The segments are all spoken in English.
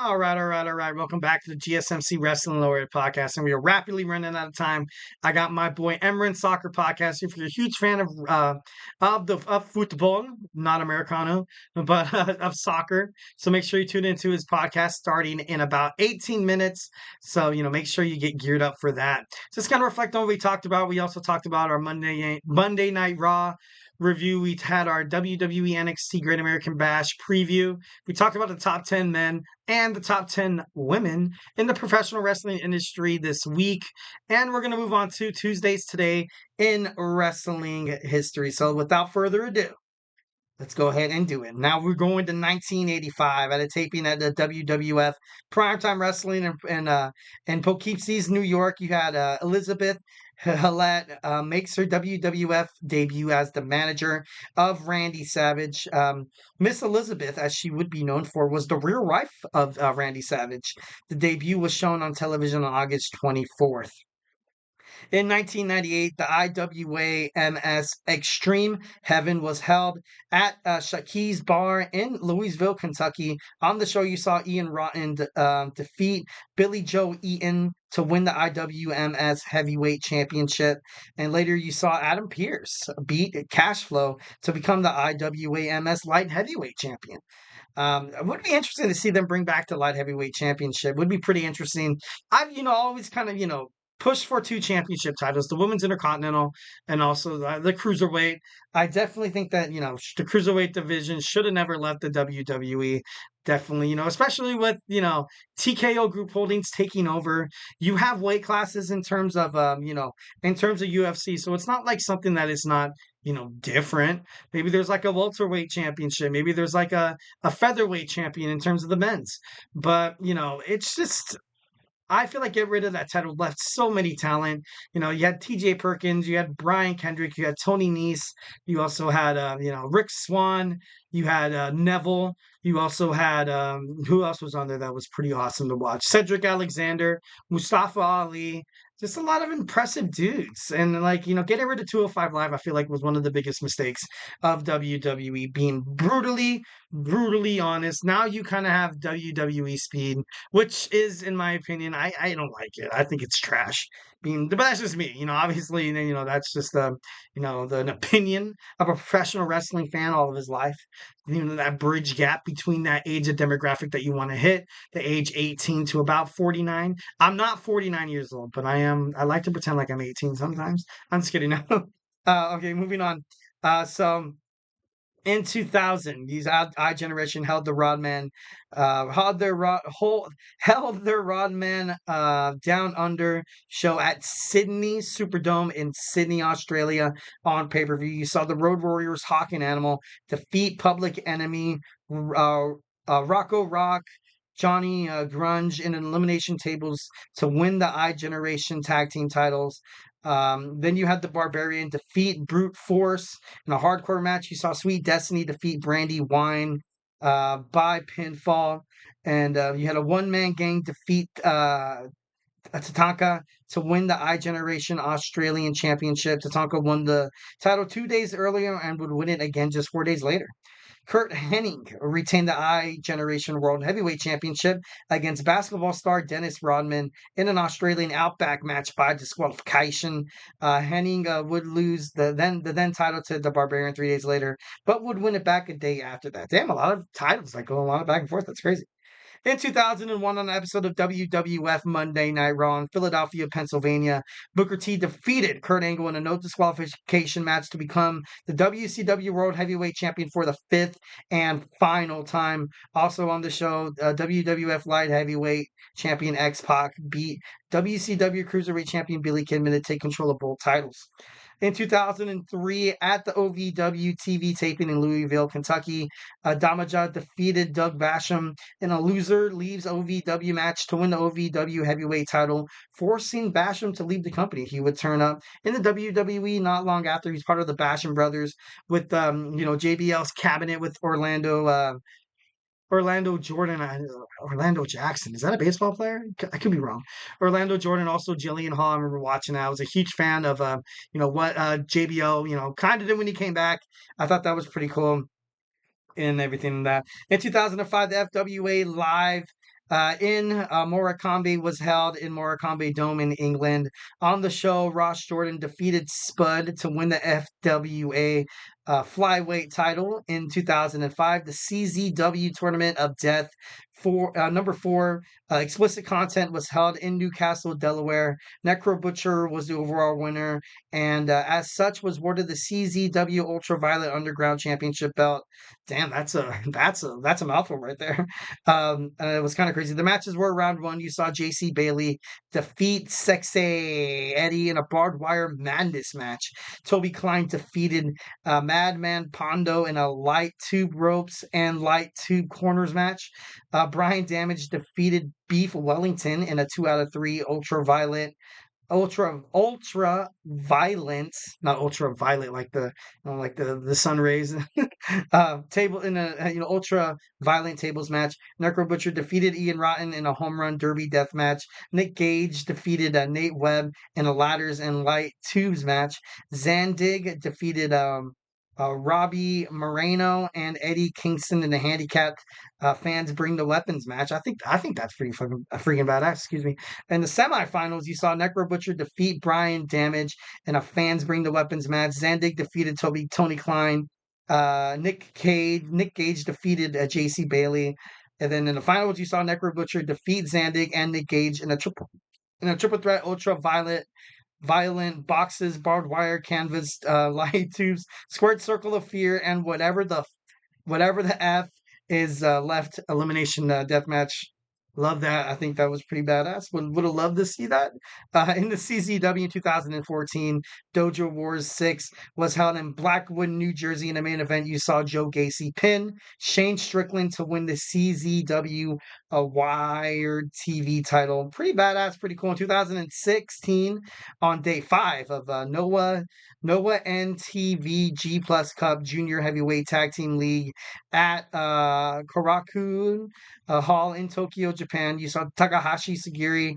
All right. Welcome back to the GSMC Wrestling Laureate podcast, and we are rapidly running out of time. I got my boy Emran Soccer podcast. If you're a huge fan of football, not Americano, but of soccer, so make sure you tune into his podcast starting in about 18 minutes. So make sure you get geared up for that. Just kind of reflect on what we talked about. We also talked about our Monday Night Raw review. We had our WWE NXT Great American Bash preview. We talked about the top 10 men and the top 10 women in the professional wrestling industry this week. And we're going to move on to Tuesdays today in wrestling history. So without further ado, let's go ahead and do it. Now we're going to 1985 at a taping at the WWF Primetime Wrestling in Poughkeepsie, New York. You had Elizabeth Hallett makes her WWF debut as the manager of Randy Savage. Miss Elizabeth, as she would be known for, was the real wife of Randy Savage. The debut was shown on television on August 24th. In 1998, the IWAMS Extreme Heaven was held at Shaki's Bar in Louisville, Kentucky. On the show, you saw Ian Rotten defeat Billy Joe Eaton to win the IWMS Heavyweight Championship. And later, you saw Adam Pearce beat Cashflow to become the IWAMS Light Heavyweight Champion. It would be interesting to see them bring back the light heavyweight championship. Would be pretty interesting. I've, always kind of, pushed for two championship titles, the women's intercontinental and also the cruiserweight. I definitely think that, the cruiserweight division should have never left the WWE. Definitely, especially with, TKO Group Holdings taking over. You have weight classes in terms of, in terms of UFC. So it's not like something that is not, different. Maybe there's like a welterweight championship. Maybe there's like a featherweight champion in terms of the men's. But, it's just I feel like get rid of that title left so many talent. You had T.J. Perkins, you had Brian Kendrick, you had Tony Nese, you also had Rick Swan, you had Neville, you also had who else was on there that was pretty awesome to watch? Cedric Alexander, Mustafa Ali, just a lot of impressive dudes. And getting rid of 205 Live, I feel like was one of the biggest mistakes of WWE, being brutally honest. Now you kind of have WWE speed, which is, in my opinion, I don't like it. I think it's trash. But that's just me. Obviously, that's just an opinion of a professional wrestling fan all of his life. That bridge gap between that age of demographic that you want to hit, the age 18 to about 49. I'm not 49 years old, but I am. I like to pretend like I'm 18 sometimes. I'm just kidding. Okay, moving on. So in 2000, these iGeneration held the Rodman, held their Rodman Down Under show at Sydney Superdome in Sydney, Australia on pay-per-view. You saw the Road Warriors Hawk and Animal defeat Public Enemy, Rocco Rock, Johnny Grunge in an elimination tables to win the iGeneration tag team titles. Then you had the Barbarian defeat Brute Force in a hardcore match. You saw Sweet Destiny defeat Brandy Wine by pinfall. And you had a one-man gang defeat Tatanka to win the iGeneration Australian Championship. Tatanka won the title 2 days earlier and would win it again just 4 days later. Kurt Hennig retained the iGeneration World Heavyweight Championship against basketball star Dennis Rodman in an Australian Outback match by disqualification. Hennig would lose the then title to the Barbarian 3 days later, but would win it back a day after that. Damn, a lot of titles go a lot of back and forth. That's crazy. In 2001, on an episode of WWF Monday Night Raw in Philadelphia, Pennsylvania, Booker T defeated Kurt Angle in a no disqualification match to become the WCW World Heavyweight Champion for the fifth and final time. Also on the show, WWF Light Heavyweight Champion X-Pac beat WCW Cruiserweight Champion Billy Kidman to take control of both titles. In 2003, at the OVW TV taping in Louisville, Kentucky, Damaja defeated Doug Basham in a loser leaves OVW match to win the OVW heavyweight title, forcing Basham to leave the company. He would turn up in the WWE not long after. He's part of the Basham brothers with, JBL's cabinet with Orlando Jordan, Orlando Jackson. Is that a baseball player? I could be wrong. Orlando Jordan, also Jillian Hall. I remember watching that. I was a huge fan of, what JBL, kind of did when he came back. I thought that was pretty cool and everything that. In 2005, the FWA Live in Morecambe was held in Morecambe Dome in England. On the show, Ross Jordan defeated Spud to win the FWA flyweight title in 2005. The CZW Tournament of Death for number 4 explicit content was held in Newcastle, Delaware. Necro Butcher was the overall winner, and as such was awarded the CZW Ultraviolet Underground Championship belt. Damn, that's a mouthful right there. It was kind of crazy. The matches were round 1. You saw JC Bailey defeat Sexay Eddie in a barbed wire madness match. Toby Klein defeated Madman Pondo in a light tube ropes and light tube corners match. Brian Damage defeated Beef Wellington in a 2 out of 3 ultra violent, not ultraviolet like the sun rays. Table in a ultra violent tables match. Necro Butcher defeated Ian Rotten in a home run derby death match. Nick Gage defeated Nate Webb in a ladders and light tubes match. Zandig defeated Robbie Moreno and Eddie Kingston in the handicapped fans bring the weapons match. I think that's pretty fucking freaking badass. Excuse me. In the semifinals, you saw Necro Butcher defeat Brian Damage in a fans bring the weapons match. Zandig defeated Tony Klein. Nick Gage defeated JC Bailey. And then in the finals, you saw Necro Butcher defeat Zandig and Nick Gage in a triple threat ultra violent boxes, barbed wire, canvas, light tubes, squared circle of fear, and whatever the F is left elimination death match. Love that. I think that was pretty badass. Would have loved to see that. In the CZW in 2014, Dojo Wars 6 was held in Blackwood, New Jersey. In the main event, you saw Joe Gacy pin Shane Strickland to win the CZW Wired TV title. Pretty badass, pretty cool. In 2016, on day 5 of Noah NTV G Plus Cup Junior Heavyweight Tag Team League at Korakuen Hall in Tokyo, Japan. You saw Takahashi Sagiri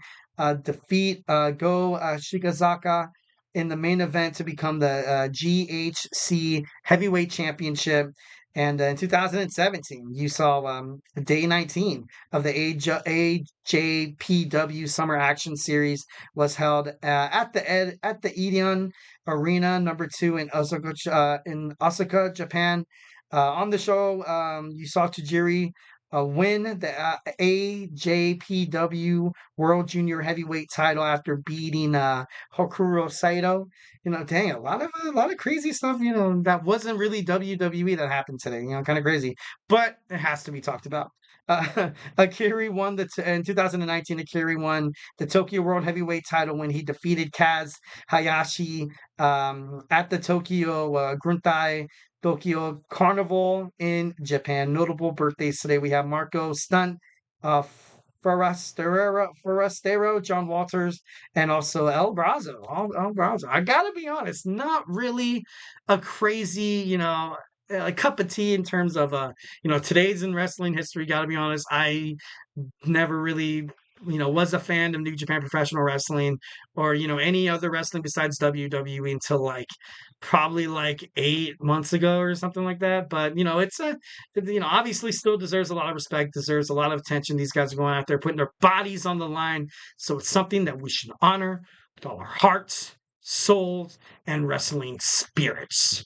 defeat Go Shigazaka in the main event to become the GHC Heavyweight Championship. And in 2017, you saw day 19 of the AJPW Summer Action Series was held at the Edion Arena number 2 in Osaka, Japan. On the show, you saw Tajiri win the AJPW World Junior Heavyweight title after beating Hokuro Saito. Dang, a lot of crazy stuff. That wasn't really WWE that happened today. Kind of crazy, but it has to be talked about. Akiri won in 2019. Akiri won the Tokyo World Heavyweight title when he defeated Kaz Hayashi at the Tokyo Gruntai Tokyo Carnival in Japan. Notable birthdays today. We have Marco Stunt, Forastero, John Walters, and also El Brazo. El Brazo. I gotta be honest, not really a crazy, a cup of tea in terms of today's in wrestling history. Gotta be honest, I never really was a fan of New Japan Professional Wrestling or any other wrestling besides WWE until probably 8 months ago or something like that. But it's obviously still deserves a lot of respect, deserves a lot of attention. These guys are going out there putting their bodies on the line, so it's something that we should honor with all our hearts, souls, and wrestling spirits.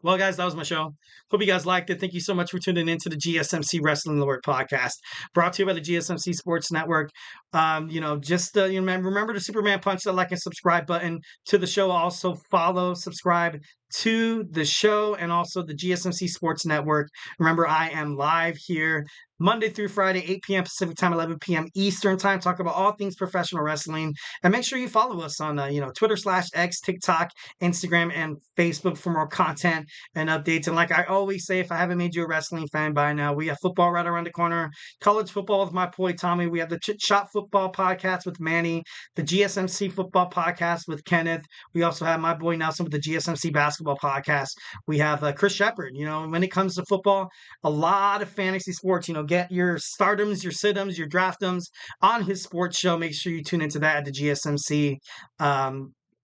Well, guys, that was my show. Hope you guys liked it. Thank you so much for tuning in to the GSMC Wrestling Laureate podcast, brought to you by the GSMC Sports Network. Just remember the Superman punch that like and subscribe button to the show. Also follow, subscribe to the show and also the GSMC Sports Network. Remember, I am live here Monday through Friday, 8 p.m. Pacific time, 11 p.m. Eastern time, talk about all things professional wrestling. And make sure you follow us on, Twitter/X, TikTok, Instagram, and Facebook for more content and updates. And like I always say, if I haven't made you a wrestling fan by now, we have football right around the corner, college football with my boy Tommy. We have the Chit Shot Football podcast with Manny, the GSMC Football podcast with Kenneth. We also have my boy Nelson with the GSMC Basketball podcast. We have Chris Shepard. When it comes to football, a lot of fantasy sports, get your stardoms, your situms, your draftums on his sports show. Make sure you tune into that at the GSMC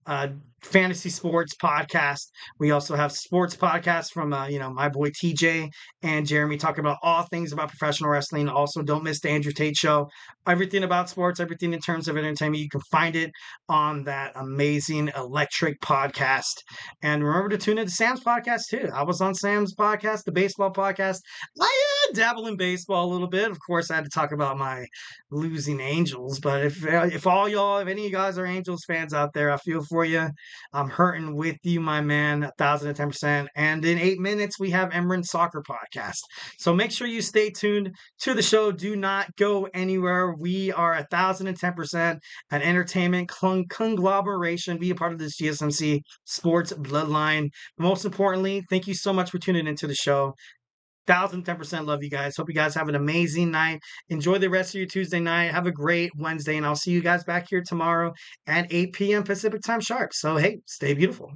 uh, fantasy sports podcast. We also have sports podcasts from my boy TJ and Jeremy talking about all things about professional wrestling. Also, don't miss the Andrew Tate show. Everything about sports, everything in terms of entertainment, you can find it on that amazing electric podcast. And remember to tune into Sam's podcast too. I was on Sam's podcast, the baseball podcast. I dabble in baseball a little bit. Of course, I had to talk about my losing Angels. But if all y'all, if any of you guys are Angels fans out there, I feel for you. I'm hurting with you, my man, 1,010%. And in 8 minutes, we have Emran's Soccer Podcast. So make sure you stay tuned to the show. Do not go anywhere. We are 1,010% an entertainment conglomeration. Be a part of this GSMC sports bloodline. Most importantly, thank you so much for tuning into the show. 1,010% love you guys. Hope you guys have an amazing night. Enjoy the rest of your Tuesday night. Have a great Wednesday, and I'll see you guys back here tomorrow at 8 p.m. Pacific time sharp. So, hey, stay beautiful.